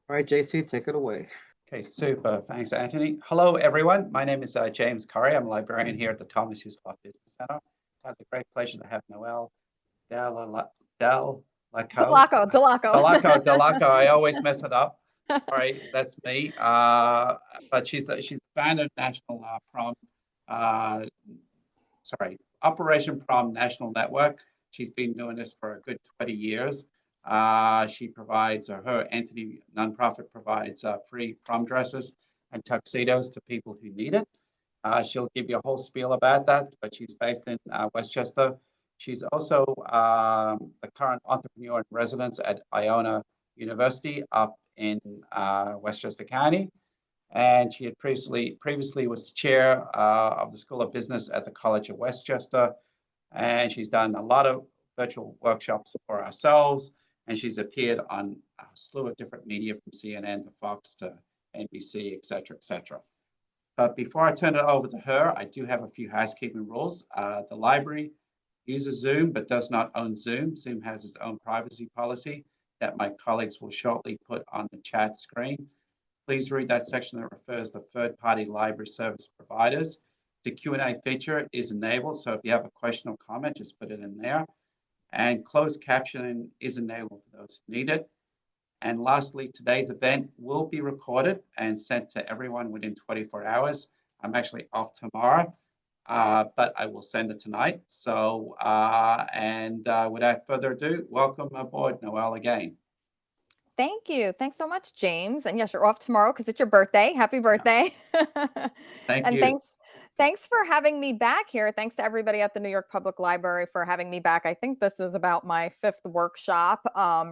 All right, JC, take it away. Okay, super. Thanks, Anthony. Hello, everyone. My name is James Curry. I'm a librarian here at the Thomas Hughes Law Business Center. I have the great pleasure to have Noel Del Del Laco. Delaco. I always mess it up. Sorry, that's me. But she's the founder of National Prom. Uh, Operation Prom National Network. She's been doing this for a good 20 years. She provides, or her entity nonprofit provides free prom dresses and tuxedos to people who need it. She'll give you a whole spiel about that, but she's based in Westchester. She's also the current entrepreneur in residence at Iona University up in Westchester County. And she had previously was the chair of the School of Business at the College of Westchester. And she's done a lot of virtual workshops for ourselves. And she's appeared on a slew of different media from CNN to Fox to NBC, et cetera, et cetera. But before I turn it over to her, I do have a few housekeeping rules. The library uses Zoom, but does not own Zoom. Zoom has its own privacy policy that my colleagues will shortly put on the chat screen. Please read that section that refers to third-party library service providers. The Q&A feature is enabled, so if you have a question or comment, just put it in there. And closed captioning is enabled for those who need it. And lastly, today's event will be recorded and sent to everyone within 24 hours. I'm actually off tomorrow, but I will send it tonight. So, without further ado, welcome aboard, Noel, again. Thank you. Thanks so much, James. And yes, you're off tomorrow because it's your birthday. Happy birthday. Yeah. Thank And you. thanks for having me back here. Thanks to everybody at the New York Public Library for having me back. I think this is about my fifth workshop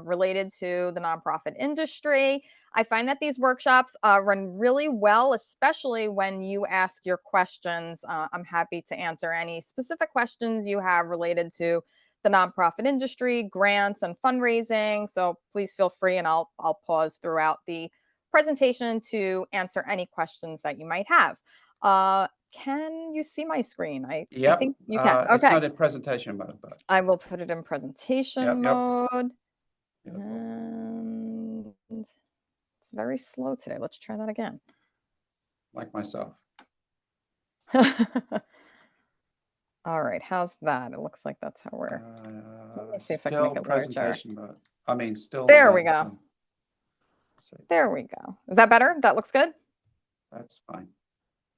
related to the nonprofit industry. I find that these workshops run really well, especially when you ask your questions. I'm happy to answer any specific questions you have related to the nonprofit industry, grants, and fundraising. So please feel free, and I'll pause throughout the presentation to answer any questions that you might have. Can you see my screen? I think you can. It's Okay. not in presentation mode, but I will put it in presentation mode. Beautiful. And it's very slow today. Let's try that again. Like myself. All right, how's that? It looks like that's how we're. Let me see if I can Still make it presentation mode. I mean, still. There we go. There we go. Is that better? That looks good? That's fine.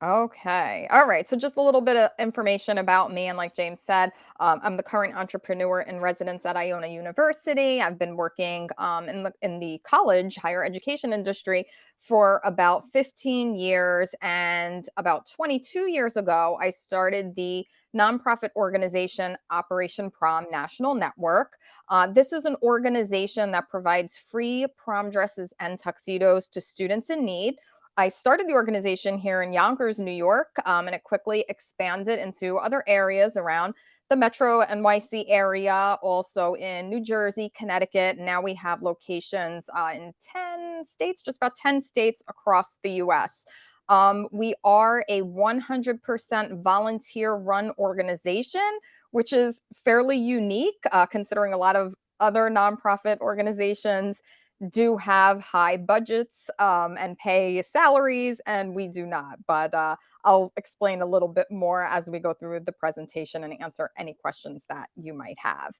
Okay. All right. So just a little bit of information about me. And like James said, I'm the current entrepreneur in residence at Iona University. I've been working in the college higher education industry for about 15 years. And about 22 years ago, I started the nonprofit organization Operation Prom National Network. This is an organization that provides free prom dresses and tuxedos to students in need. I started the organization here in Yonkers, New York, and it quickly expanded into other areas around the Metro NYC area, also in New Jersey, Connecticut. Now we have locations in 10 states, just about 10 states across the US. We are a 100% volunteer-run organization, which is fairly unique, considering a lot of other nonprofit organizations do have high budgets and pay salaries, and we do not. But I'll explain a little bit more as we go through the presentation and answer any questions that you might have.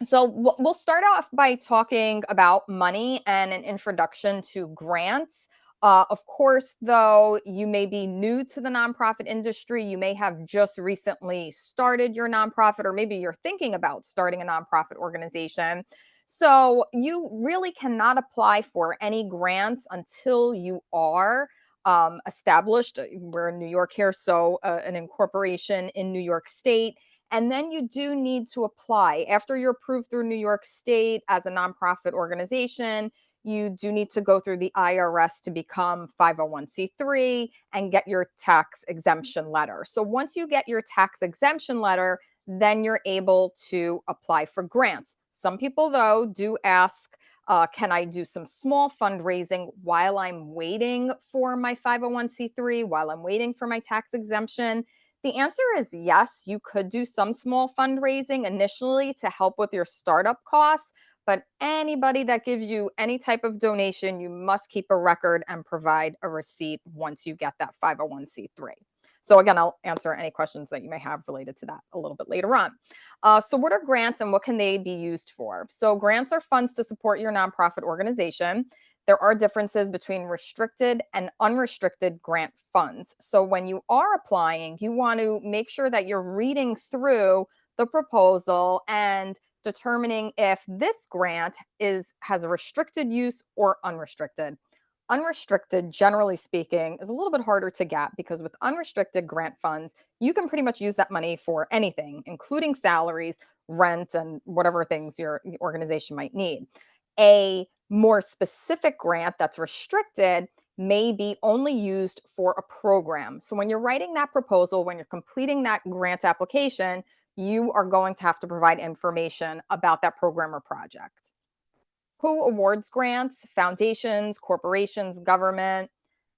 So we'll start off by talking about money and an introduction to grants. Of course, though, you may be new to the nonprofit industry. You may have just recently started your nonprofit, or maybe you're thinking about starting a nonprofit organization. So you really cannot apply for any grants until you are established. We're in New York here, so an incorporation in New York State. And then you do need to apply. After you're approved through New York State as a nonprofit organization, you do need to go through the IRS to become 501c3 and get your tax exemption letter. So once you get your tax exemption letter, then you're able to apply for grants. Some people, though, do ask, can I do some small fundraising while I'm waiting for my 501c3, while I'm waiting for my tax exemption? The answer is yes, you could do some small fundraising initially to help with your startup costs, But anybody that gives you any type of donation, you must keep a record and provide a receipt once you get that 501c3. So again, I'll answer any questions that you may have related to that a little bit later on. So what are grants and what can they be used for? So grants are funds to support your nonprofit organization. There are differences between restricted and unrestricted grant funds. So when you are applying, you want to make sure that you're reading through the proposal and determining if this grant has a restricted use or unrestricted. Unrestricted, generally speaking, is a little bit harder to get because with unrestricted grant funds, you can pretty much use that money for anything, including salaries, rent, and whatever things your organization might need. A more specific grant that's restricted may be only used for a program. So when you're writing that proposal, when you're completing that grant application, you are going to have to provide information about that program or project. Who awards grants? Foundations, corporations, government,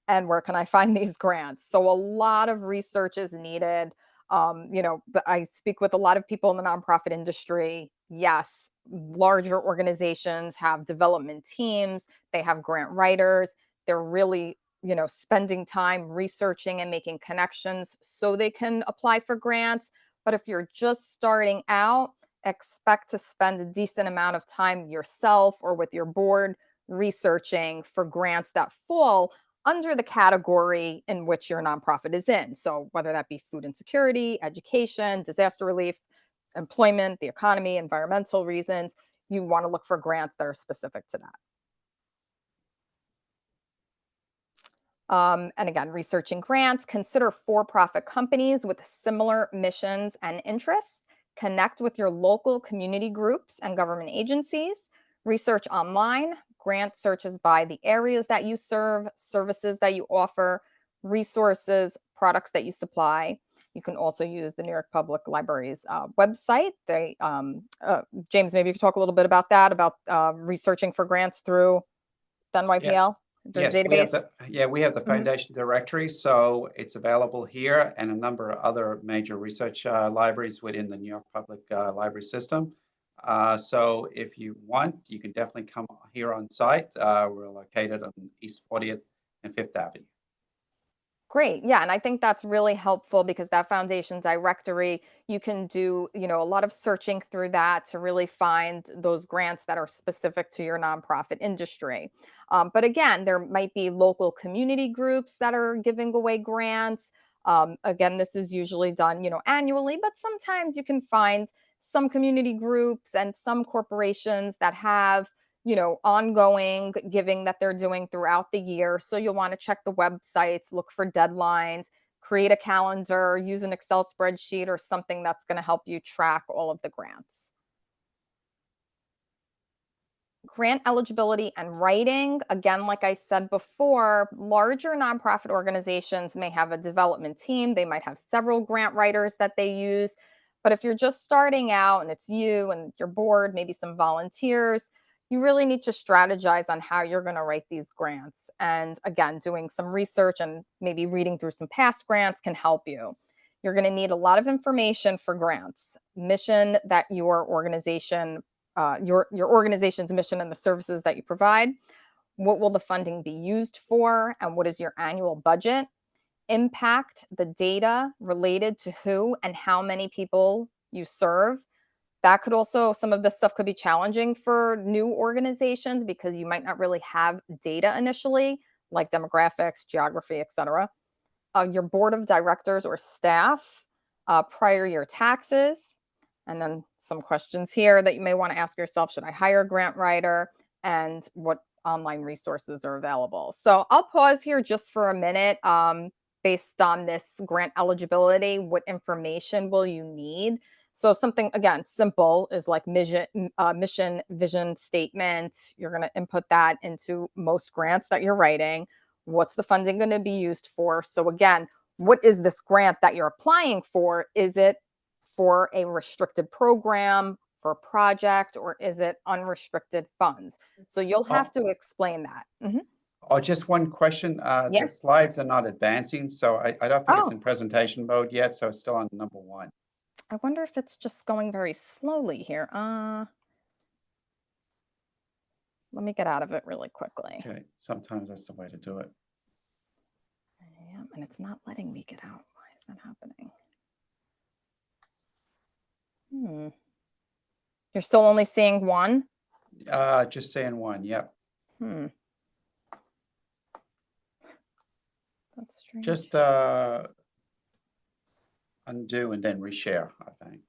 and where can I find these grants? So a lot of research is needed. I speak with a lot of people in the nonprofit industry. Yes, larger organizations have development teams, they have grant writers. They're really, spending time researching and making connections so they can apply for grants. But if you're just starting out, expect to spend a decent amount of time yourself or with your board researching for grants that fall under the category in which your nonprofit is in. So, whether that be food insecurity, education, disaster relief, employment, the economy, environmental reasons, you want to look for grants that are specific to that. And again, researching grants, consider for profit companies with similar missions and interests, connect with your local community groups and government agencies, research online, grant searches by the areas that you serve, services that you offer, resources, products that you supply. You can also use the New York Public Library's website. James, maybe you could talk a little bit about that, about researching for grants through the Yeah. NYPL. There's a Yes, we have database. we have the Mhm. foundation directory, so it's available here and a number of other major research libraries within the New York Public Library system. So if you want, you can definitely come here on site. We're located on East 40th and Fifth Avenue. Great. Yeah. And I think that's really helpful because that foundation directory, you can do, a lot of searching through that to really find those grants that are specific to your nonprofit industry. But again, there might be local community groups that are giving away grants. Again, this is usually done, annually, but sometimes you can find some community groups and some corporations that have ongoing giving that they're doing throughout the year. So you'll want to check the websites, look for deadlines, create a calendar, use an Excel spreadsheet or something that's going to help you track all of the grants. Grant eligibility and writing. Again, like I said before, larger nonprofit organizations may have a development team. They might have several grant writers that they use. But if you're just starting out and it's you and your board, maybe some volunteers, you really need to strategize on how you're going to write these grants. And again, doing some research and maybe reading through some past grants can help you. You're going to need a lot of information for grants, mission that your organization's mission and the services that you provide. What will the funding be used for? And what is your annual budget? Impact, the data related to who and how many people you serve. That could also, some of this stuff could be challenging for new organizations because you might not really have data initially, like demographics, geography, etc. Your board of directors or staff, prior year taxes, and then some questions here that you may want to ask yourself. Should I hire a grant writer? And what online resources are available? So I'll pause here just for a minute. Based on this grant eligibility, what information will you need? So something, again, simple is like mission, vision statement. You're going to input that into most grants that you're writing. What's the funding going to be used for? So again, what is this grant that you're applying for? Is it for a restricted program, for a project, or is it unrestricted funds? So you'll have Oh, to explain that. just one question. Yeah. The slides are not advancing, so I don't think it's Oh, in presentation mode yet, so it's still on number one. I wonder if it's just going very slowly here. Let me get out of it really quickly. Okay, sometimes that's the way to do it. Yeah, and it's not letting me get out. Why is that happening? You're still only seeing one? Just saying one, yep. That's strange. Just undo and then reshare, I think.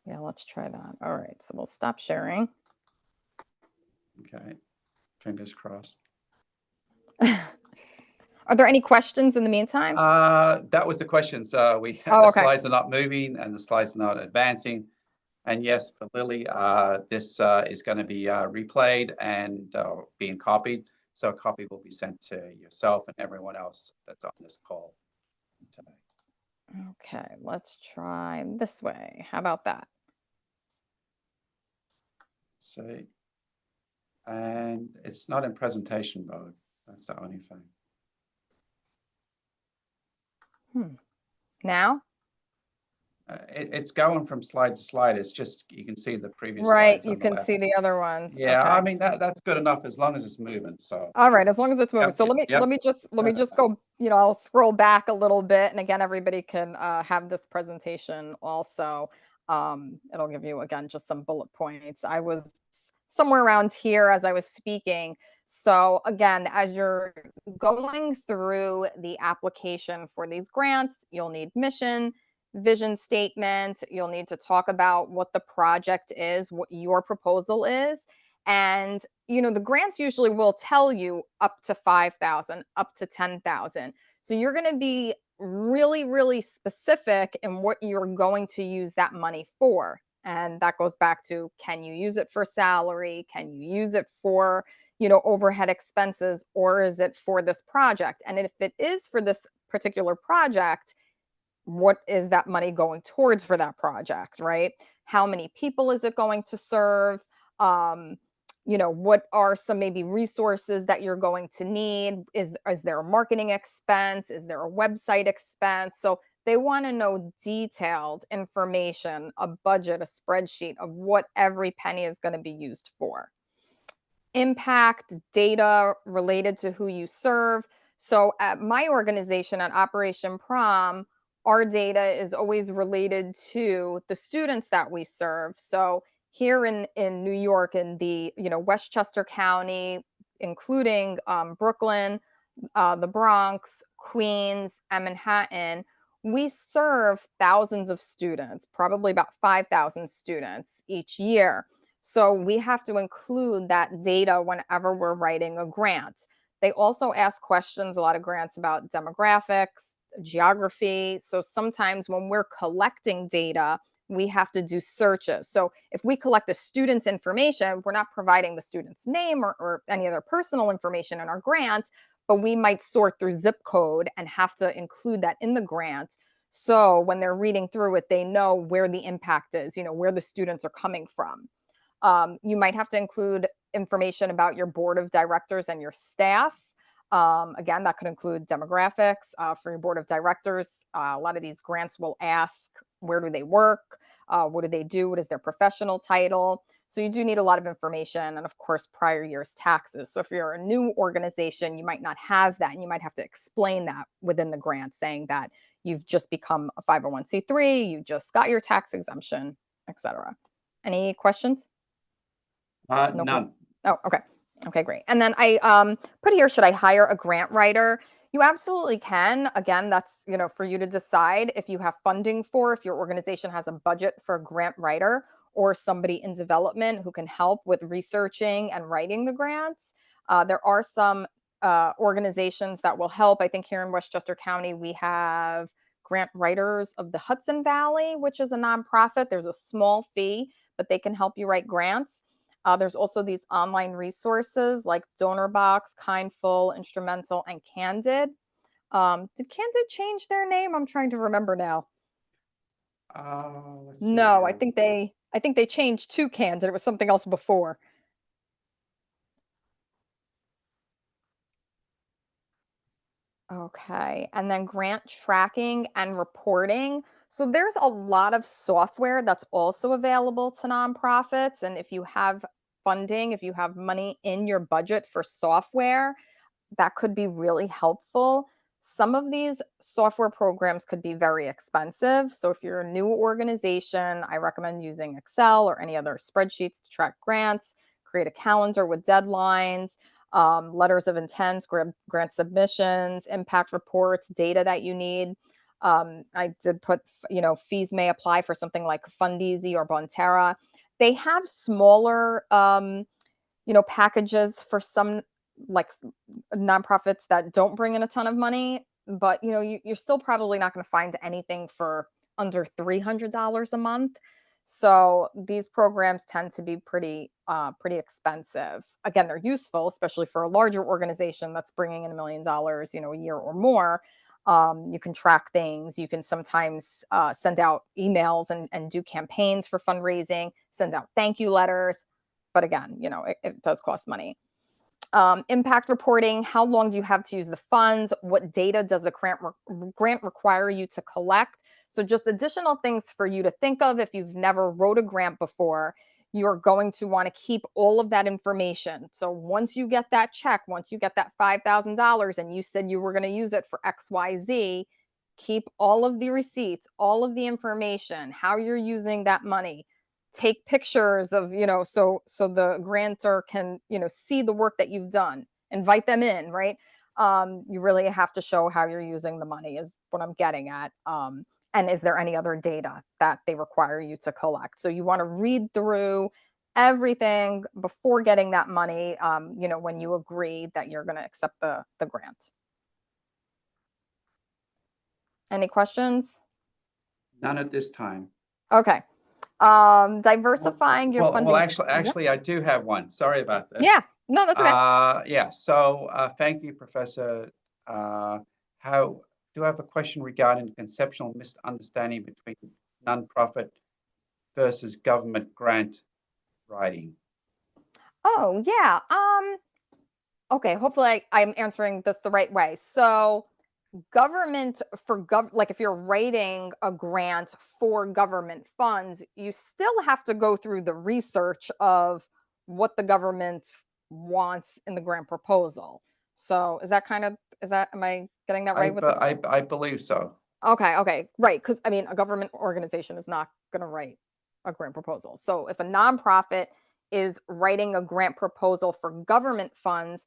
Yeah, let's try that. All right, so we'll stop sharing. Okay, fingers crossed. Are there any questions in the meantime? That was the questions. The okay. slides are not moving and the slides are not advancing. And yes, for Lily, this is going to be replayed and being copied. So a copy will be sent to yourself and everyone else that's on this call today. Okay, let's try this way. How about that? See, and it's not in presentation mode. That's the only thing. Now? It's going from slide to slide. It's just, you can see the previous Right, slides you on the can left. see the other ones. Yeah, Okay. I mean, that's good enough as long as it's moving. So, All right, as long as it's moving. Yep, So yep, let me just go, I'll scroll back a little bit. And again, everybody can have this presentation also. It'll give you again just some bullet points. I was somewhere around here as I was speaking. So again, as you're going through the application for these grants, you'll need mission, vision statement. You'll need to talk about what the project is, what your proposal is. And the grants usually will tell you up to 5,000, up to 10,000. So you're going to be really, really specific in what you're going to use that money for. And that goes back to, can you use it for salary? Can you use it for, overhead expenses, or is it for this project? And if it is for this particular project, what is that money going towards for that project, right? How many people is it going to serve? What are some maybe resources that you're going to need? Is there a marketing expense? Is there a website expense? So they want to know detailed information, a budget, a spreadsheet of what every penny is going to be used for. Impact data related to who you serve. So at my organization, at Operation Prom, our data is always related to the students that we serve. So here in New York, in the Westchester County, including Brooklyn, the Bronx, Queens, and Manhattan, we serve thousands of students, probably about 5,000 students each year. So we have to include that data whenever we're writing a grant. They also ask questions, a lot of grants, about demographics, geography. So sometimes when we're collecting data, we have to do searches. So if we collect a student's information, we're not providing the student's name or any other personal information in our grant, but we might sort through zip code and have to include that in the grant. So when they're reading through it, they know where the impact is, where the students are coming from. You might have to include information about your board of directors and your staff. Again, that could include demographics for your board of directors. A lot of these grants will ask, where do they work? What do they do? What is their professional title? So you do need a lot of information, and of course, prior year's taxes. So if you're a new organization, you might not have that, and you might have to explain that within the grant, saying that you've just become a 501c3, you just got your tax exemption, etc. Any questions? No. None. Oh, okay. Okay, great. And then I put here, should I hire a grant writer? You absolutely can. Again, that's, for you to decide if you have funding for, if your organization has a budget for a grant writer or somebody in development who can help with researching and writing the grants. There are some organizations that will help. I think here in Westchester County, we have Grant Writers of the Hudson Valley, which is a nonprofit. There's a small fee, but they can help you write grants. There's also these online resources like DonorBox, Kindful, Instrumental, and Candid. Did Candid change their name? I'm trying to remember now. Let's see No, here. I think they changed to Candid. It was something else before. Okay. And then grant tracking and reporting. So there's a lot of software that's also available to nonprofits. And if you have funding, if you have money in your budget for software, that could be really helpful. Some of these software programs could be very expensive. So if you're a new organization, I recommend using Excel or any other spreadsheets to track grants, create a calendar with deadlines, letters of intent, grant submissions, impact reports, data that you need. I did put, fees may apply for something like Fundeasy or Bonterra. They have smaller, packages for some, like, nonprofits that don't bring in a ton of money, but you're still probably not going to find anything for under $300 a month. So these programs tend to be pretty expensive. Again, they're useful, especially for a larger organization that's bringing in $1 million, a year or more. You can track things. You can sometimes send out emails and do campaigns for fundraising, send out thank you letters. But again, it does cost money. Impact reporting, how long do you have to use the funds? What data does the grant require you to collect? So just additional things for you to think of if you've never wrote a grant before. You're going to want to keep all of that information. So once you get that check, once you get that $5,000 and you said you were going to use it for XYZ, keep all of the receipts, all of the information, how you're using that money. Take pictures of, so the grantor can, see the work that you've done. Invite them in, right? You really have to show how you're using the money is what I'm getting at. And is there any other data that they require you to collect? So you want to read through everything before getting that money, when you agree that you're going to accept the grant. Any questions? None at this time. Okay. Diversifying your funding. Actually, I do have one. Sorry about this. Yeah, no, that's okay. Yeah. So, thank you, Professor. How do I have a question regarding conceptual misunderstanding between nonprofit versus government grant writing? Oh, yeah. Okay, hopefully I'm answering this the right way. So government for like if you're writing a grant for government funds, you still have to go through the research of what the government wants in the grant proposal. So am I getting that right with the I believe so. Okay, right. Because I mean, a government organization is not going to write a grant proposal. So if a nonprofit is writing a grant proposal for government funds,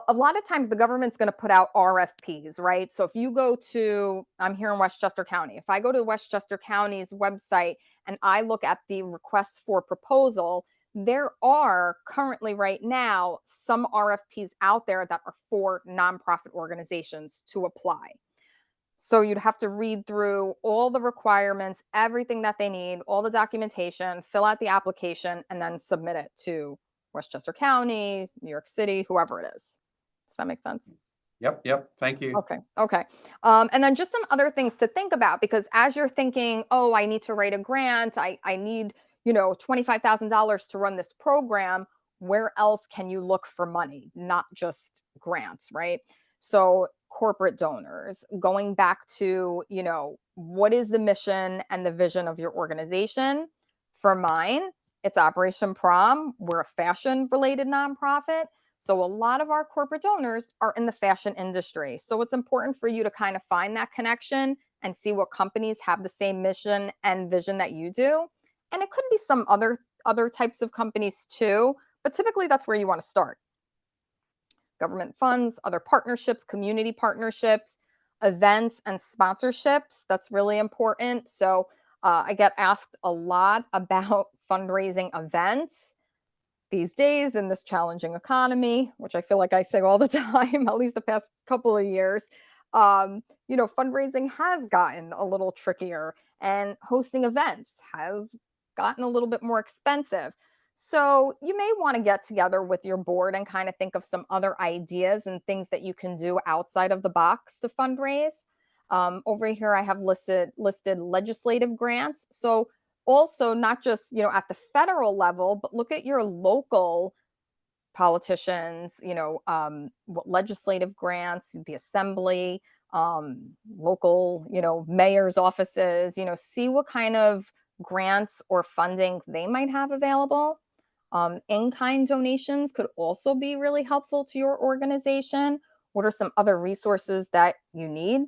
a lot of times the government's going to put out RFPs, right? So if you go to, I'm here in Westchester County. If I go to Westchester County's website and I look at the requests for proposal, there are currently right now some RFPs out there that are for nonprofit organizations to apply. So you'd have to read through all the requirements, everything that they need, all the documentation, fill out the application, and then submit it to Westchester County, New York City, whoever it is. Does that make sense? Yep. Thank you. Okay. And then just some other things to think about, because as you're thinking, oh, I need to write a grant, I need, $25,000 to run this program. Where else can you look for money? Not just grants, right? So corporate donors, going back to, what is the mission and the vision of your organization? For mine, it's Operation Prom. We're a fashion related nonprofit. So a lot of our corporate donors are in the fashion industry. So it's important for you to kind of find that connection and see what companies have the same mission and vision that you do. And it could be some other types of companies too, but typically that's where you want to start. Government funds, other partnerships, community partnerships, events and sponsorships. That's really important. So I get asked a lot about fundraising events these days in this challenging economy, which I feel like I say all the time, at least the past couple of years. Fundraising has gotten a little trickier and hosting events has gotten a little bit more expensive. So you may want to get together with your board and kind of think of some other ideas and things that you can do outside of the box to fundraise. Over here, I have listed legislative grants. So also not just, at the federal level, but look at your local politicians, what legislative grants, the assembly, local, mayor's offices, see what kind of grants or funding they might have available. In-kind donations could also be really helpful to your organization. What are some other resources that you need?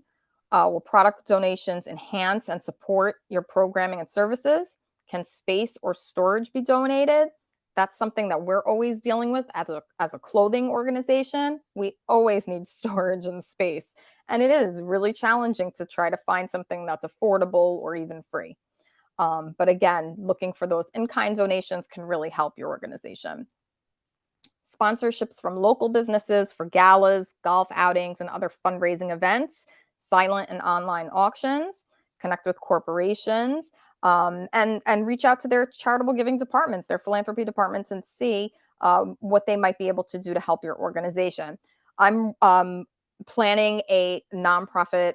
Will product donations enhance and support your programming and services? Can space or storage be donated? That's something that we're always dealing with as a clothing organization. We always need storage and space. And it is really challenging to try to find something that's affordable or even free. But again, looking for those in-kind donations can really help your organization. Sponsorships from local businesses for galas, golf outings, and other fundraising events, silent and online auctions, connect with corporations, and reach out to their charitable giving departments, their philanthropy departments, and see what they might be able to do to help your organization. I'm planning a nonprofit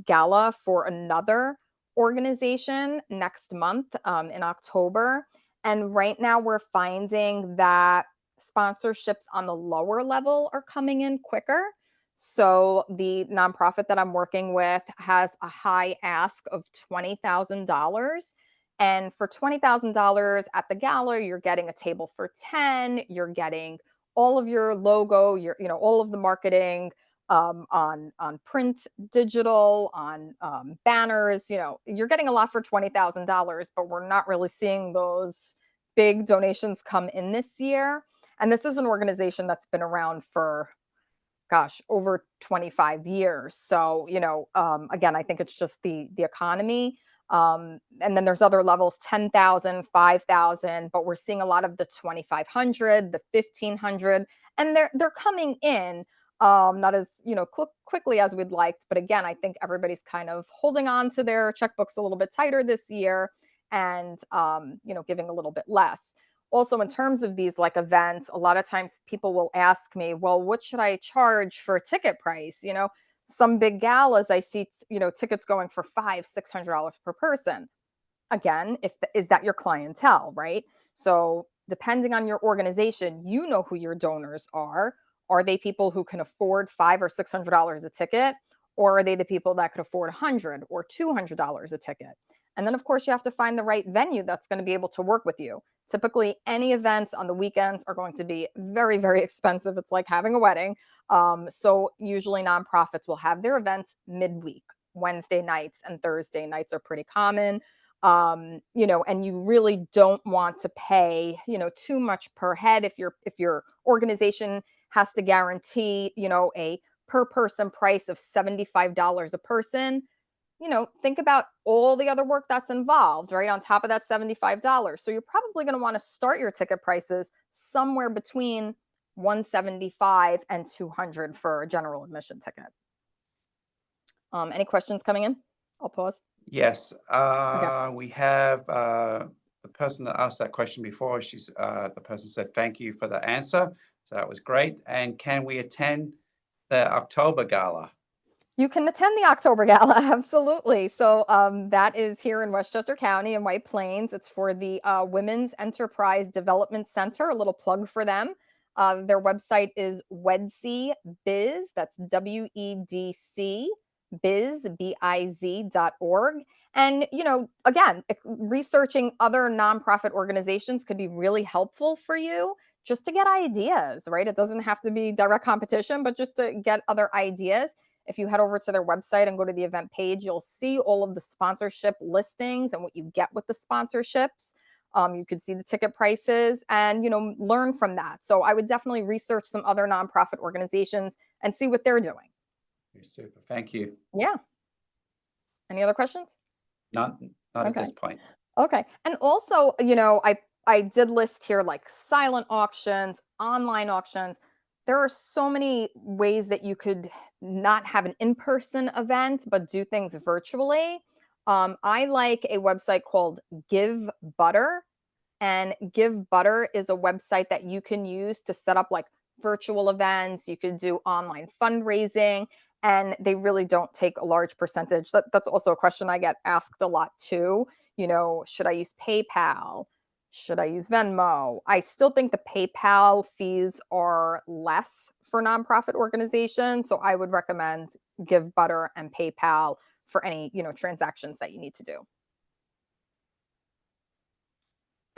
gala for another organization next month in October. And right now we're finding that sponsorships on the lower level are coming in quicker. So the nonprofit that I'm working with has a high ask of $20,000. And for $20,000 at the gala, you're getting a table for 10, you're getting all of your logo, all of the marketing, on print, digital, on banners. You're getting a lot for $20,000, but we're not really seeing those big donations come in this year. And this is an organization that's been around for, gosh, over 25 years. So, again, I think it's just the economy. And then there's other levels, 10,000, 5,000, but we're seeing a lot of the 2,500, the 1,500, and they're coming in not as quickly as we'd liked. But again, I think everybody's kind of holding on to their checkbooks a little bit tighter this year, and giving a little bit less. Also, in terms of these like events, a lot of times people will ask me, well, what should I charge for a ticket price? Some big galas I see, tickets going for $500-$600 per person. Again, is that your clientele, right? So depending on your organization, you know who your donors are. Are they people who can afford $500 or $600 a ticket? Or are they the people that could afford $100 or $200 a ticket? And then, of course, you have to find the right venue that's going to be able to work with you. Typically, any events on the weekends are going to be very, very expensive. It's like having a wedding. So usually nonprofits will have their events midweek. Wednesday nights and Thursday nights are pretty common. And you really don't want to pay, too much per head if your organization has to guarantee, a per person price of $75 a person. Think about all the other work that's involved, right? On top of that $75. So you're probably going to want to start your ticket prices somewhere between 175 and 200 for a general admission ticket. Any questions coming in? I'll pause. Yes, Okay. we have the person that asked that question before. The person said, thank you for the answer. So that was great. And can we attend the October Gala? You can attend the October Gala, absolutely. So that is here in Westchester County in White Plains. It's for the Women's Enterprise Development Center. A little plug for them. Their website is WEDC Biz. That's WEDC Biz, BIZ.org. And, again, researching other nonprofit organizations could be really helpful for you just to get ideas, right? It doesn't have to be direct competition, but just to get other ideas. If you head over to their website and go to the event page, you'll see all of the sponsorship listings and what you get with the sponsorships. You could see the ticket prices and, learn from that. So I would definitely research some other nonprofit organizations and see what they're doing. Super. Thank you. Yeah. Any other questions? Not at this point. Okay. And also, I did list here like silent auctions, online auctions. There are so many ways that you could not have an in-person event, but do things virtually. I like a website called Give Butter. And Give Butter is a website that you can use to set up like virtual events. You could do online fundraising, and they really don't take a large percentage. That's also a question I get asked a lot too. Should I use PayPal? Should I use Venmo? I still think the PayPal fees are less for nonprofit organizations. So I would recommend Give Butter and PayPal for any, transactions that you need to do.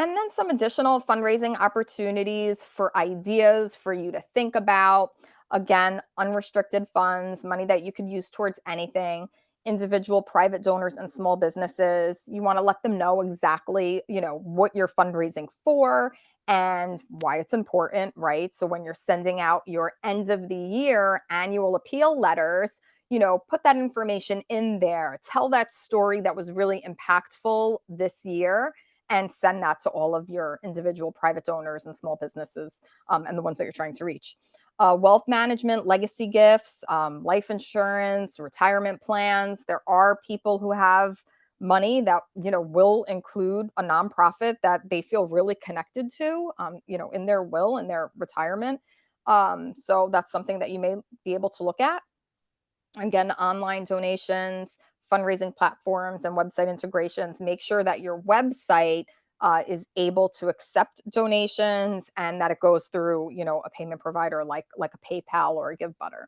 And then some additional fundraising opportunities for ideas for you to think about. Again, unrestricted funds, money that you could use towards anything, individual private donors and small businesses. You want to let them know exactly, what you're fundraising for and why it's important, right? So when you're sending out your end of the year annual appeal letters, put that information in there. Tell that story that was really impactful this year and send that to all of your individual private donors and small businesses, and the ones that you're trying to reach. Wealth management, legacy gifts, life insurance, retirement plans. There are people who have money that will include a nonprofit that they feel really connected to, in their will, in their retirement. So that's something that you may be able to look at. Again, online donations, fundraising platforms, and website integrations. Make sure that your website is able to accept donations and that it goes through, a payment provider like a PayPal or a GiveButter.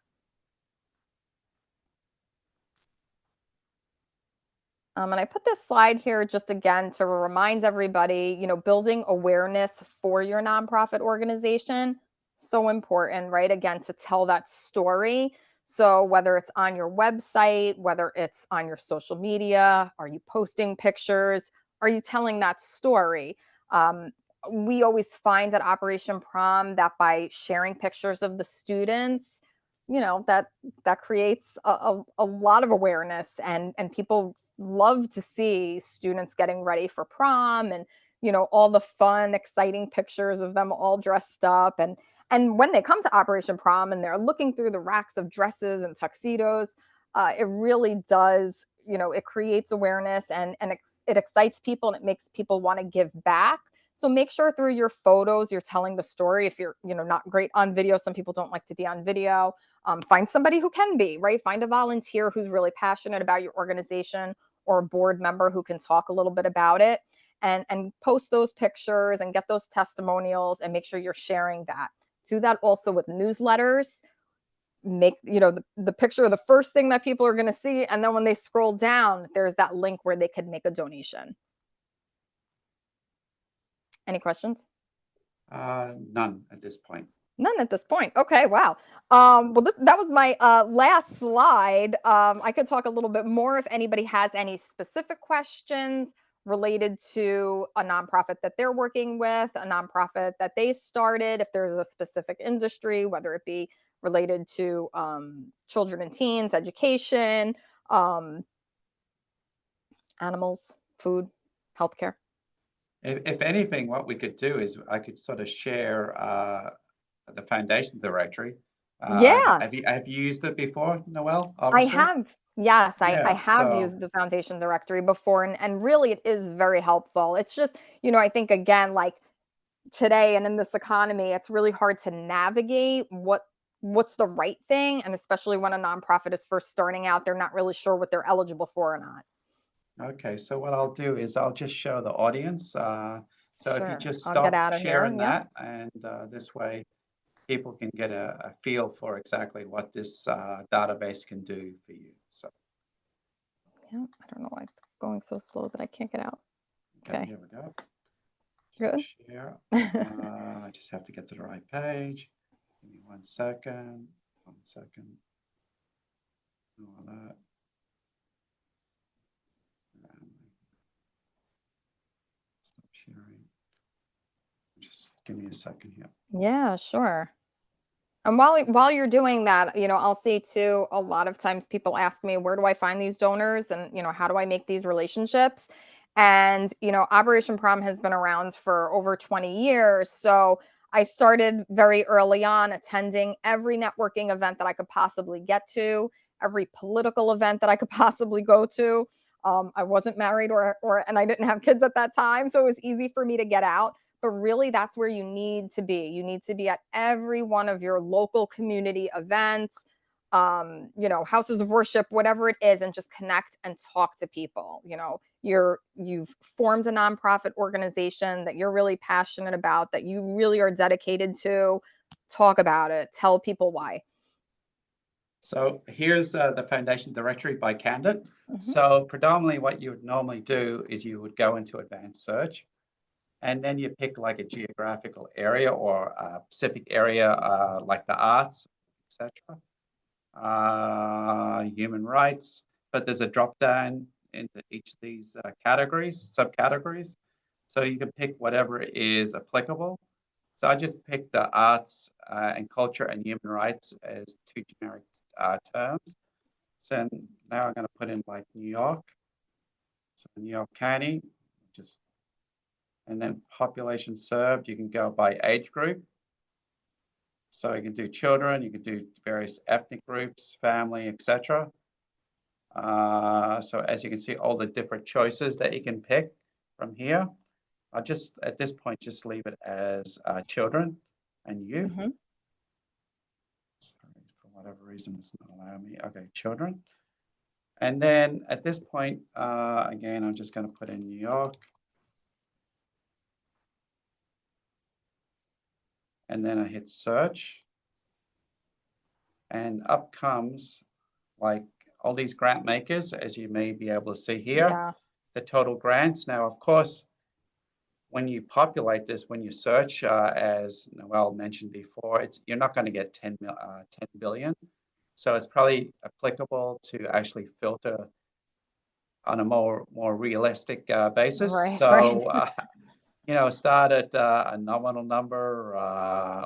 And I put this slide here just again to remind everybody, building awareness for your nonprofit organization, so important, right? Again, to tell that story. So whether it's on your website, whether it's on your social media, are you posting pictures? Are you telling that story? Um, we always find at Operation Prom that by sharing pictures of the students, that creates a lot of awareness, and people love to see students getting ready for prom, and all the fun exciting pictures of them all dressed up, and when they come to Operation Prom and they're looking through the racks of dresses and tuxedos, it really does, it creates awareness, and it excites people, and it makes people want to give back. So make sure through your photos you're telling the story. If you're not great on video, some people don't like to be on video. Find somebody who can be, right? Find a volunteer who's really passionate about your organization, or a board member who can talk a little bit about it, and post those pictures and get those testimonials, and make sure you're sharing that. Do that also with newsletters. Make, the picture the first thing that people are going to see. And then when they scroll down, there's that link where they could make a donation. Any questions? None at this point. None at this point. Okay, wow. Well, that was my last slide. I could talk a little bit more if anybody has any specific questions related to a nonprofit that they're working with, a nonprofit that they started, if there's a specific industry, whether it be related to children and teens, education, um, animals, food, healthcare. If anything, what we could do is I could sort of share the foundation directory. Yeah. Have you used it before, Noel? I Obviously. have. Yes, I Yeah. have So used the foundation directory before, and really it is very helpful. It's just, I think again, like today and in this economy, it's really hard to navigate what's the right thing. And especially when a nonprofit is first starting out, they're not really sure what they're eligible for or not. okay. So what I'll do is I'll just show the audience. So if you Sure. just I'll get stop out of here. sharing Yep. that, and this way people can get a feel for exactly what this database can do for you. So Yeah. I don't know why it's going so slow that I can't get out. okay, Okay. here we go. Stop Good. share. I just have to get to the right page. Give me 1 second. 1 second. All that. Stop sharing. Just give me a second here. Yeah, sure. And while you're doing that, I'll say too, a lot of times people ask me, where do I find these donors, and how do I make these relationships? And Operation Prom has been around for over 20 years. So I started very early on attending every networking event that I could possibly get to, every political event that I could possibly go to. I wasn't married, and I didn't have kids at that time, so it was easy for me to get out. But really, that's where you need to be. You need to be at every one of your local community events, houses of worship, whatever it is, and just connect and talk to people. You've formed a nonprofit organization that you're really passionate about, that you really are dedicated to. Talk about it. Tell people why. So here's the foundation directory by candidate. Mhm. So predominantly what you would normally do is you would go into advanced search, And then you pick like a geographical area or a specific area like the arts, etc. Human rights, but there's a drop down into each of these categories, subcategories. So you can pick whatever is applicable. So I just picked the arts and culture and human rights as two generic terms. So now I'm going to put in like New York. So New York County, just, and then population served, you can go by age group. So you can do children, you can do various ethnic groups, family, etc. So as you can see, all the different choices that you can pick from here. I'll just, at this point, just leave it as children and youth. Mhm. Sorry, for whatever reason, it's not allowing me. Okay, children. And then at this point, again, I'm just going to put in New York. And then I hit search. And up comes like all these grant makers, as you may be able to see here, Yeah. the total grants. Now, of course, when you populate this, when you search, as Noel mentioned before, you're not going to get 10 billion. So it's probably applicable to actually filter on a more realistic basis. Right, So, right. start at a nominal number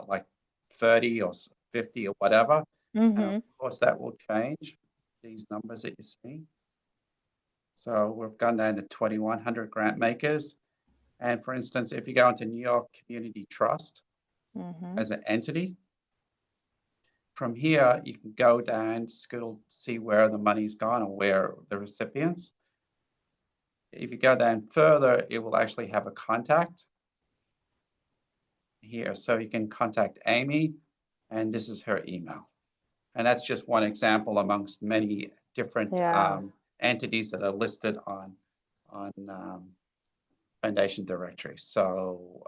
like 30 or 50 or whatever. And of Mhm. course, that will change these numbers that you see. So we've gone down to 2,100 grant makers. And for instance, if you go into New York Community Trust Mhm. as an entity, from here, you can go down, scroll, see where the money's gone or where the recipients. If you go down further, it will actually have a contact here. So you can contact Amy, and this is her email. And that's just one example amongst many different Yeah. entities that are listed on Foundation Directory. So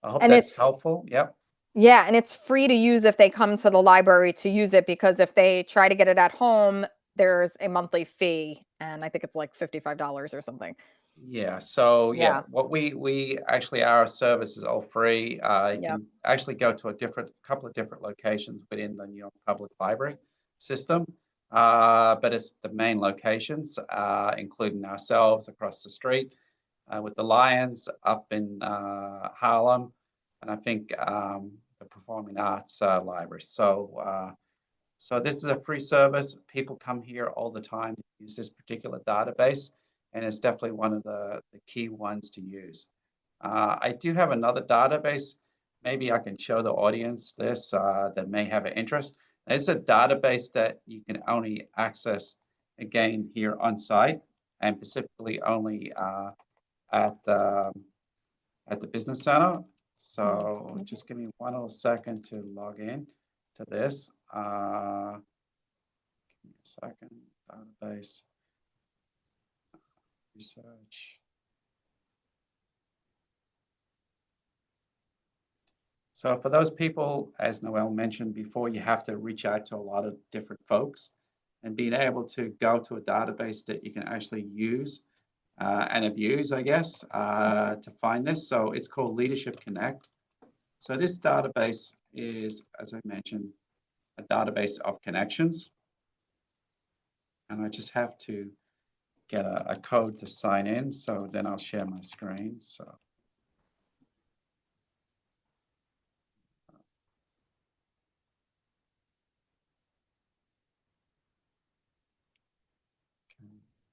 I hope And that's it's helpful. Yep. Yeah, and it's free to use if they come to the library to use it, because if they try to get it at home, there's a monthly fee, and I think it's like $55 or something. Yeah. So yeah, Yeah. what we actually, our service is all free. You Yep. can actually go to a couple of different locations within the New York Public Library system. But it's the main locations, including ourselves across the street with the Lions up in Harlem, and I think the Performing Arts Library. So this is a free service. People come here all the time to use this particular database, and it's definitely one of the key ones to use. I do have another database. Maybe I can show the audience this that may have an interest. It's a database that you can only access again here on site, and specifically only at the business center. So Mhm. just give me one little second to log in to this. Give me a second. Database research. So for those people, as Noel mentioned before, you have to reach out to a lot of different folks, and being able to go to a database that you can actually use and abuse, I guess, to find this. So it's called Leadership Connect. So this database is, as I mentioned, a database of connections. And I just have to get a code to sign in. So then I'll share my screen. So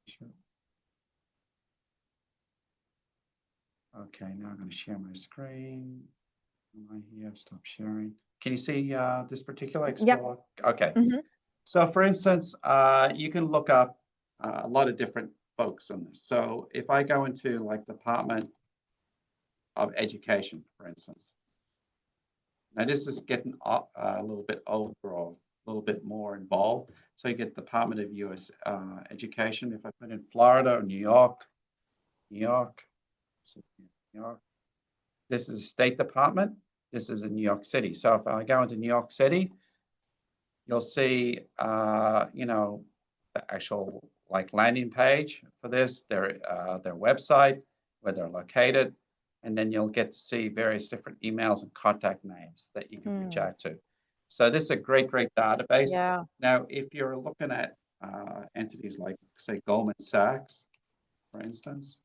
sure. Okay, now I'm going to share my screen. Am I here? Stop sharing. Can you see this particular Yep. Explore? Okay. Mhm. So for instance, you can look up a lot of different folks on this. So if I go into like Department of Education, for instance, now this is getting a little bit overall, a little bit more involved. So you get Department of U.S. Education. If I put in Florida or New York, New York, New York. This is a State Department. This is in New York City. So if I go into New York City, you'll see, the actual like landing page for this, their website, where they're located. and then you'll get to see various different emails and contact names that you can reach Mm, out to. So this is a great database. yeah. Now, if you're looking at entities like, say, Goldman Sachs, for instance,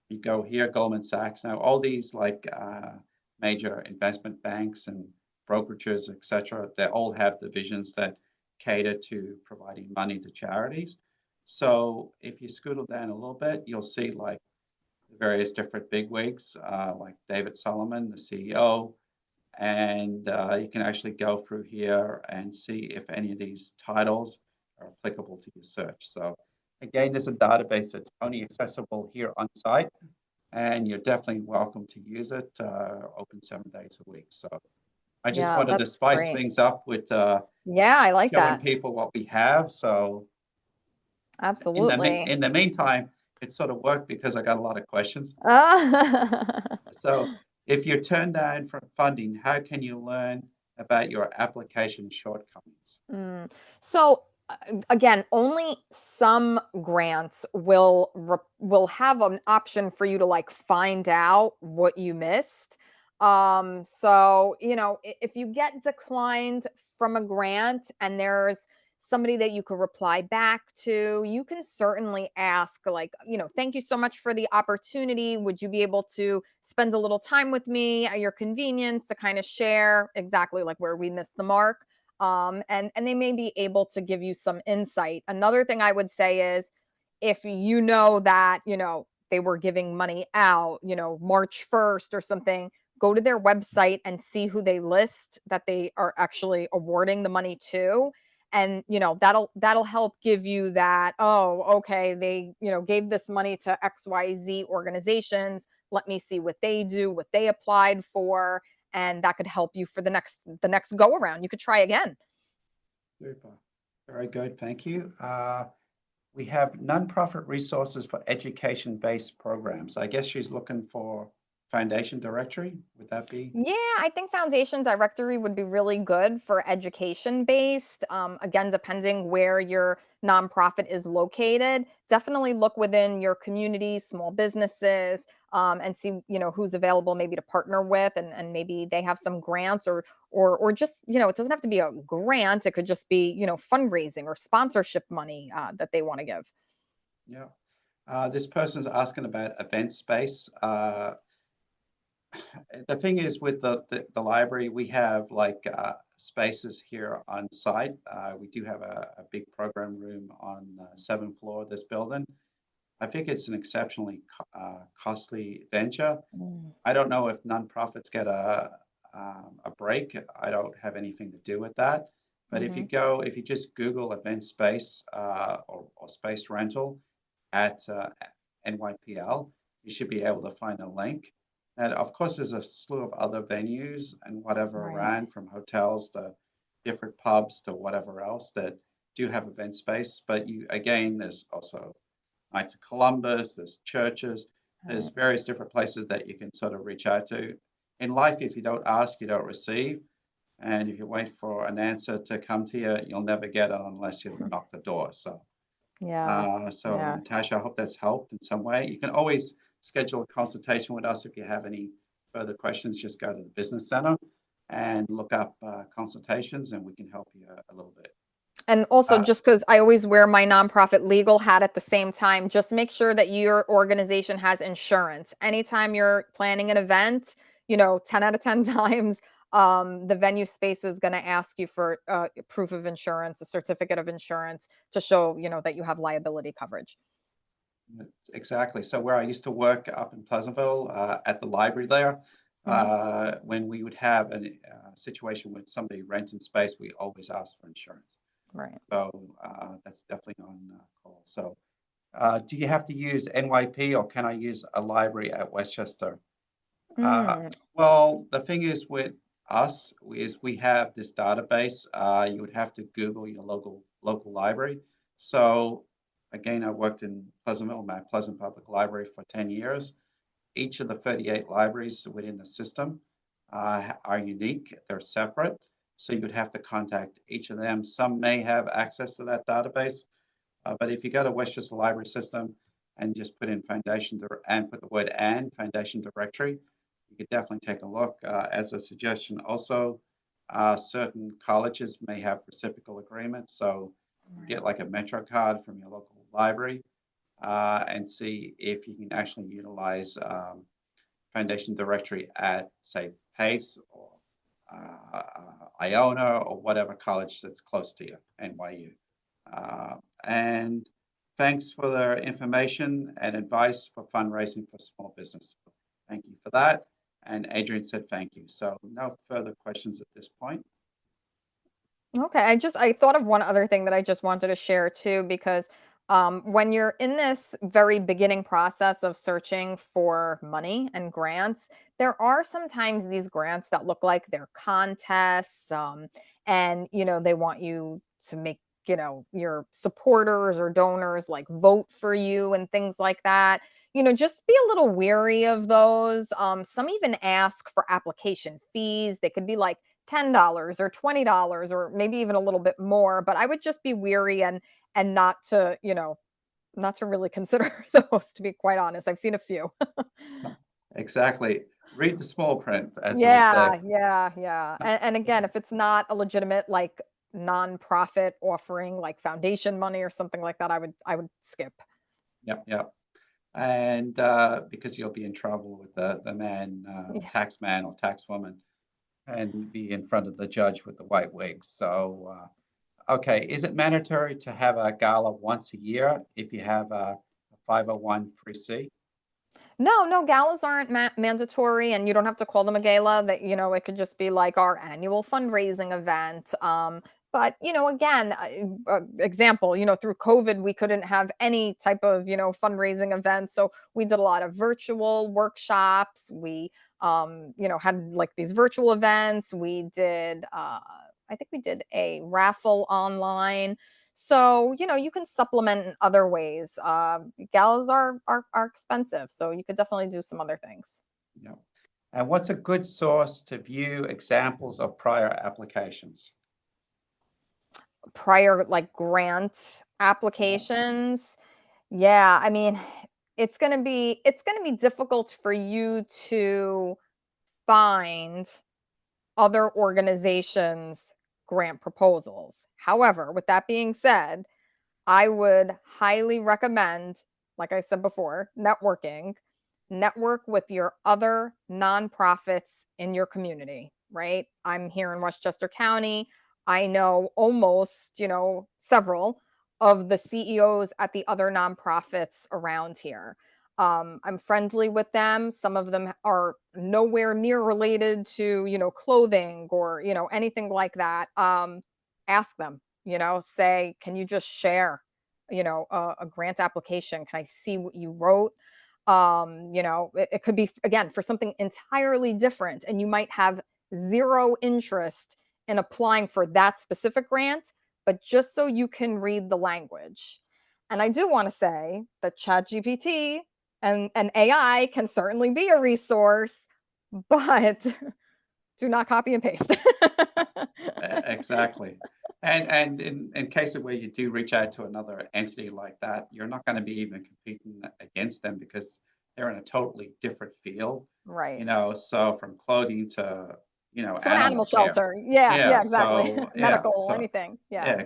you go here, Goldman Sachs. Now, all these like major investment banks and brokerages, etc., they all have divisions that cater to providing money to charities. So if you scootle down a little bit, you'll see like the various different bigwigs, like David Solomon, the CEO, and you can actually go through here and see if any of these titles are applicable to your search. So again, there's a database that's only accessible here on site, and you're definitely welcome to use it, open 7 days a week. So I just Yeah, wanted to that's spice great. things up with Yeah, I like showing that. people what we have. So Absolutely. in the meantime, it sort of worked because I got a lot of questions. Ah. So if you're turned down for funding, how can you learn about your application shortcomings? Mm. So again, only some grants will have an option for you to like find out what you missed. So if you get declined from a grant and there's somebody that you could reply back to, you can certainly ask like, thank you so much for the opportunity. Would you be able to spend a little time with me at your convenience to kind of share exactly like where we missed the mark? And they may be able to give you some insight. Another thing I would say is if you know that they were giving money out March 1st or something, go to their website and see who they list that they are actually awarding the money to, and that'll help give you that, oh, okay, they gave this money to XYZ organizations, let me see what they do, what they applied for, and that could help you for the next go around. You could try again. Super. Very good. Thank you. We have nonprofit resources for education-based programs. I guess she's looking for foundation directory. Would that be? Yeah, I think foundation directory would be really good for education based. Again, depending where your nonprofit is located, definitely look within your community, small businesses, and see who's available maybe to partner with, and maybe they have some grants or just it doesn't have to be a grant. It could just be fundraising or sponsorship money that they want to give. Yeah. This person's asking about event space. The thing is with the library, we have like spaces here on site. We do have a big program room on the 7th floor of this building. I think it's an exceptionally costly venture. Mm, I don't know if nonprofits get a break. I don't have anything to do with that. But mhm. if you just Google event space or space rental at NYPL, you should be able to find a link. And of course, there's a slew of other venues and whatever Right. around, from hotels to different pubs to whatever else, that do have event space. But again, there's also Knights of Columbus, there's churches, there's Right. various different places that you can sort of reach out to. In life, if you don't ask, you don't receive. And if you wait for an answer to come to you, you'll never get it unless you knock the door. Yeah. So Yeah. Natasha, I hope that's helped in some way. You can always schedule a consultation with us if you have any further questions. Just go to the business center and look up consultations, and we can help you a little bit. And also, Uh, just because I always wear my nonprofit legal hat at the same time, just make sure that your organization has insurance. Anytime you're planning an event, 10 out of 10 times, the venue space is going to ask you for proof of insurance, a certificate of insurance to show, that you have liability coverage. Exactly. So where I used to work up in Pleasantville at the library there, Hmm. when we would have a situation with somebody renting space, we always ask for insurance. Right. So that's definitely on call. So do you have to use NYP or can I use a library at Westchester? Uh, Mm, well, the thing is with us is we have this database. You would have to Google your local library. So again, I worked in Pleasantville, Mount Pleasant Public Library for 10 years. Each of the 38 libraries within the system are unique. They're separate. So you would have to contact each of them. Some may have access to that database, but if you go to Westchester Library System, and just put in and put the word "and" foundation directory, you could definitely take a look. As a suggestion, also, certain colleges may have reciprocal agreements, so you get Right. like a Metro card from your local library, and see if you can actually utilize foundation directory at, say, Pace or Iona or whatever college that's close to you, NYU. And thanks for the information and advice for fundraising for small business. Thank you for that. And Adrian said thank you. So no further questions at this point. Okay, I thought of one other thing that I just wanted to share too, because when you're in this very beginning process of searching for money and grants, there are sometimes these grants that look like they're contests, and they want you to make your supporters or donors like vote for you and things like that. Just be a little weary of those. Some even ask for application fees. They could be like $10 or $20 or maybe even a little bit more, but I would just be weary and not to really consider those, to be quite honest. I've seen a few. Exactly. Read the small print, as they would say. Yeah, yeah, yeah. And again, if it's not a legitimate like nonprofit offering like foundation money or something like that, I would skip. Yep, yep. And because you'll be in trouble with the man, Yeah. tax man or tax woman, and be in front of the judge with the white wig. So, okay, is it mandatory to have a gala once a year if you have a 501(c)(3)? No, no, galas aren't mandatory, and you don't have to call them a gala. That it could just be like our annual fundraising event. But again, example, through COVID, we couldn't have any type of fundraising event, so we did a lot of virtual workshops. We had like these virtual events. We did, I think we did a raffle online. So, you can supplement in other ways. Galas are expensive, so you could definitely do some other things. Yeah. And what's a good source to view examples of prior applications? Prior like grant Yeah. applications. Yeah, I mean, it's going to be difficult for you to find other organizations grant proposals. However, with that being said, I would highly recommend, like I said before, networking. Network with your other nonprofits in your community, right? I'm here in Westchester County. I know almost, several of the CEOs at the other nonprofits around here. I'm friendly with them. Some of them are nowhere near related to, clothing or, anything like that. Ask them, say, can you just share, a grant application? Can I see what you wrote? It could be, again, for something entirely different, and you might have zero interest in applying for that specific grant, but just so you can read the language. And I do want to say that ChatGPT and AI can certainly be a resource, but do not copy and paste. Exactly. And in case of where you do reach out to another entity like that, you're not going to be even competing against them because they're in a totally different field, Right. so from clothing to, So an animal animal care. shelter. Yeah, Yeah, yeah, exactly. so yeah, Medical, so anything. Yeah. yeah,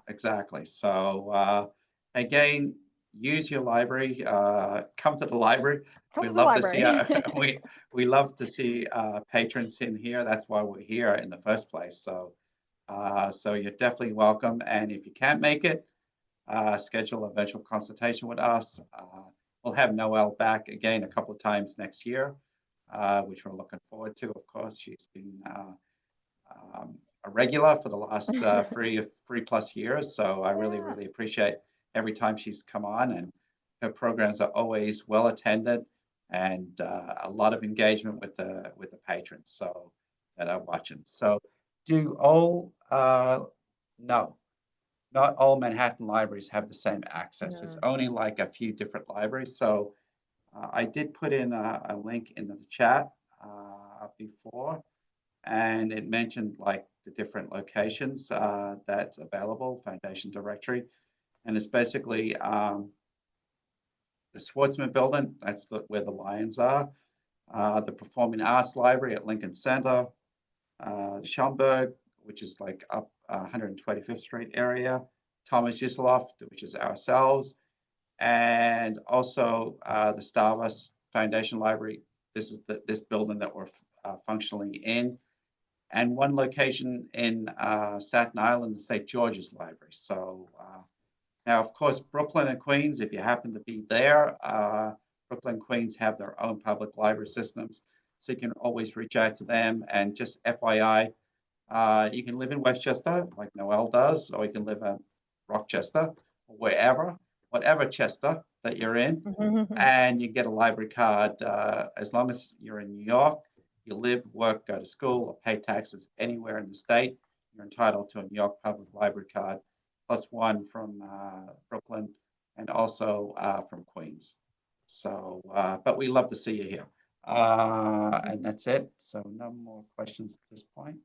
exactly. So again, use your library. Come to the library. Come We to the love to see library. we love to see patrons in here. That's why we're here in the first place. So you're definitely welcome. And if you can't make it, schedule a virtual consultation with us. We'll have Noel back again a couple of times next year, which we're looking forward to. Of course, she's been a regular for the last three plus years. So I really, Yeah. really appreciate every time she's come on, and her programs are always well attended and a lot of engagement with the patrons so that are watching. So do all no, not all Manhattan libraries have the same access. There's No. only like a few different libraries. So I did put in a link in the chat before, and it mentioned like the different locations that's available, Foundation Directory, and it's basically the Sportsman Building, that's where the Lions are. The Performing Arts Library at Lincoln Center. Schaumburg, which is like up 125th Street area. Thomas Yusloff, which is ourselves. And also the Starbucks Foundation Library. This is this building that we're functionally in. And one location in Staten Island, the St. George's Library. So now, of course, Brooklyn and Queens, if you happen to be there, Brooklyn and Queens have their own public library systems. So you can always reach out to them. And just FYI, you can live in Westchester, like Noel does, or you can live in Rochester, or wherever, whatever Chester that you're in, and you get a library card as long as you're in New York. You live, work, go to school, or pay taxes anywhere in the state, you're entitled to a New York Public Library card, plus one from Brooklyn and also from Queens. So, but we love to see you here. And that's it. So no more questions at this point.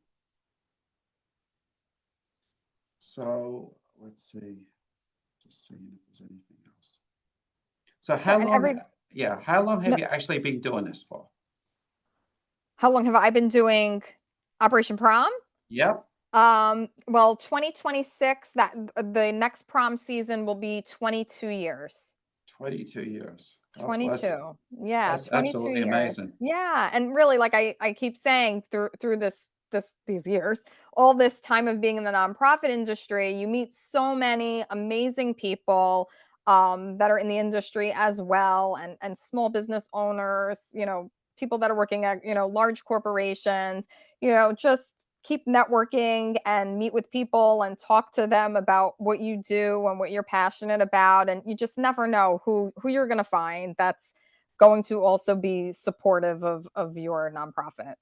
So let's see, just seeing if there's anything else. So how long, how long have you actually been doing this for? How long have I been doing Operation Prom? Yep. Well, 2026, that the next prom season will be 22 years. 22 years. 22. Yeah, That's 22 absolutely years. amazing. Yeah, and really, like I keep saying through these years, all this time of being in the nonprofit industry, you meet so many amazing people that are in the industry as well, and small business owners, people that are working at, large corporations, just keep networking and meet with people and talk to them about what you do and what you're passionate about. And you just never know who you're going to find that's going to also be supportive of your nonprofit.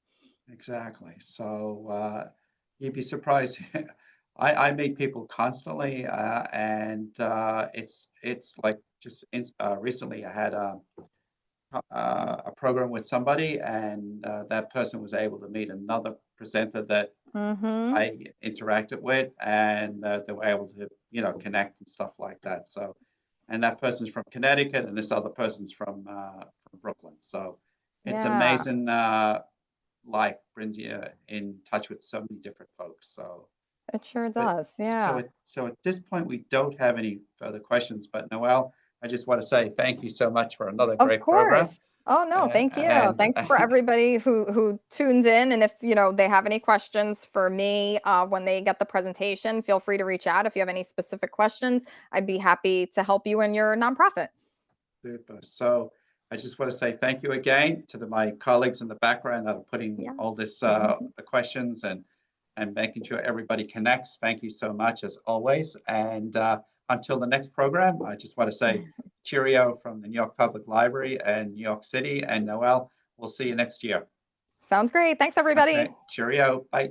Exactly. So you'd be surprised. I meet people constantly, and it's like just recently I had a program with somebody, and that person was able to meet another presenter that I interacted with, and they were able to, connect and stuff like that. So, and that person's from Connecticut, and this other person's from Brooklyn. So, it's amazing. Life brings you in touch with so many different folks. So it sure does. Yeah. So at this point, we don't have any further questions. But Noel, I just want to say thank you so much for another great program. Oh, no, thank you. Thanks for everybody who tuned in. And if, they have any questions for me when they get the presentation, feel free to reach out. If you have any specific questions, I'd be happy to help you in your nonprofit. Super. So I just want to say thank you again to my colleagues in the background that are putting all this, the questions and making sure everybody connects. Thank you so much as always. And until the next program, I just want to say cheerio from the New York Public Library and New York City. And Noel, we'll see you next year. Sounds great. Thanks, everybody. Okay. Cheerio. Bye.